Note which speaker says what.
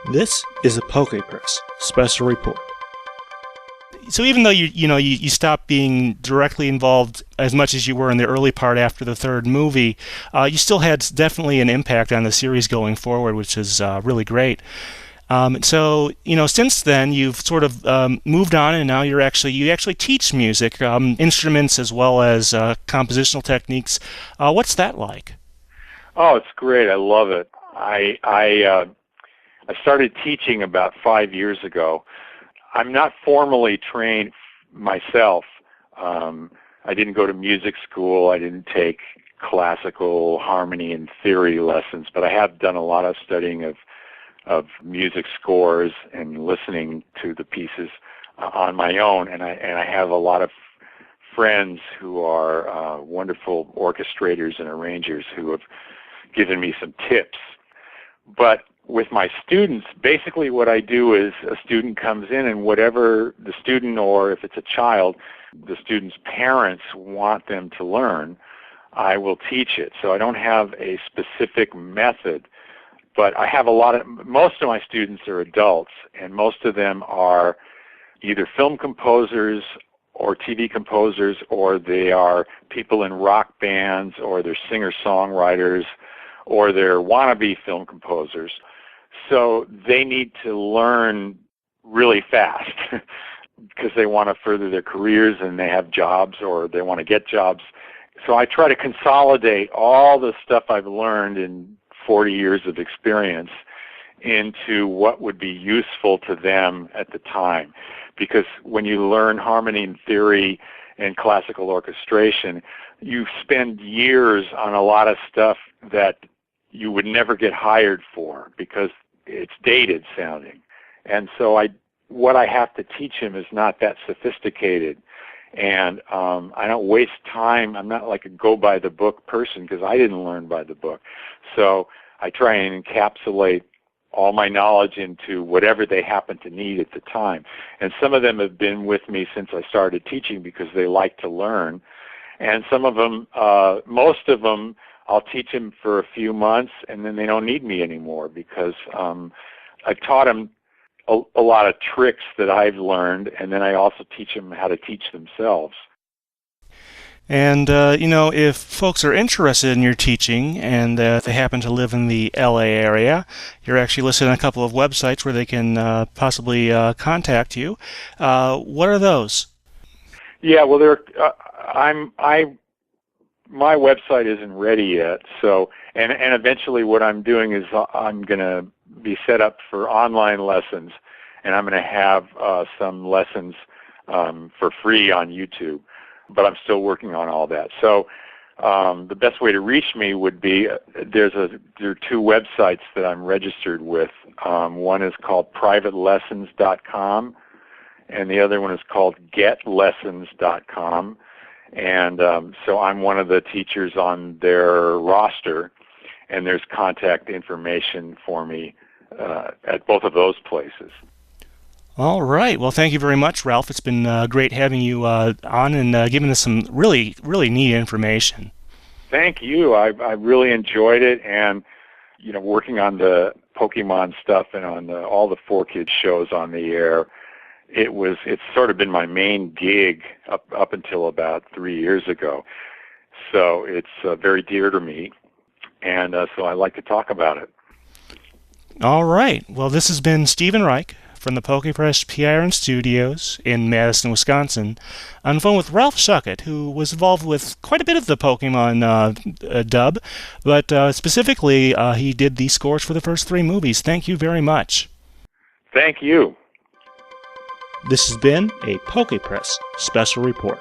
Speaker 1: This is a PokePress special report.
Speaker 2: So even though you stopped being directly involved as much as you were in the early part after the third movie, you still had definitely an impact on the series going forward, which is really great. So since then you've sort of moved on, and now you actually teach music, instruments as well as compositional techniques. What's that like?
Speaker 3: Oh, it's great. I love it. I started teaching about 5 years ago. I'm not formally trained myself. I didn't go to music school. I didn't take classical harmony and theory lessons, but I have done a lot of studying of music scores and listening to the pieces on my own. And I have a lot of friends who are wonderful orchestrators and arrangers who have given me some tips. But with my students, basically what I do is a student comes in, and whatever the student, or if it's a child, the student's parents want them to learn, I will teach it. So I don't have a specific method, but I have most of my students are adults, and most of them are either film composers or TV composers, or they are people in rock bands, or they're singer-songwriters, or they're wannabe film composers. So they need to learn really fast because they want to further their careers and they have jobs or they want to get jobs. So I try to consolidate all the stuff I've learned in 40 years of experience into what would be useful to them at the time. Because when you learn harmony and theory and classical orchestration, you spend years on a lot of stuff that you would never get hired for because it's dated sounding. And so what I have to teach him is not that sophisticated. And I don't waste time. I'm not like a go-by-the-book person because I didn't learn by the book. So I try and encapsulate all my knowledge into whatever they happen to need at the time. And some of them have been with me since I started teaching because they like to learn. And some of them, most of them, I'll teach them for a few months, and then they don't need me anymore because I've taught them a lot of tricks that I've learned, and then I also teach them how to teach themselves.
Speaker 2: And, if folks are interested in your teaching and they happen to live in the LA area, you're actually listed on a couple of websites where they can possibly contact you. What are those? Yeah,
Speaker 3: well, my website isn't ready yet, so and eventually what I'm doing is I'm going to be set up for online lessons, and I'm going to have some lessons for free on YouTube, but I'm still working on all that. So the best way to reach me would be there are two websites that I'm registered with. One is called privatelessons.com, and the other one is called getlessons.com. And so I'm one of the teachers on their roster, and there's contact information for me at both of those places.
Speaker 2: All right. Well, thank you very much, Ralph. It's been great having you on and giving us some really, really neat information. Thank you.
Speaker 3: I really enjoyed it, and working on the Pokemon stuff and on all the 4Kids shows on the air. It's sort of been my main gig up until about 3 years ago. So it's very dear to me, and so I like to talk about it.
Speaker 2: All right. Well, this has been Stephen Reich from the PokePress PIRN Studios in Madison, Wisconsin, on the phone with Ralph Schuckett, who was involved with quite a bit of the Pokemon dub, but specifically he did the scores for the first 3 movies. Thank you very much.
Speaker 3: Thank you.
Speaker 1: This has been a PokePress special report.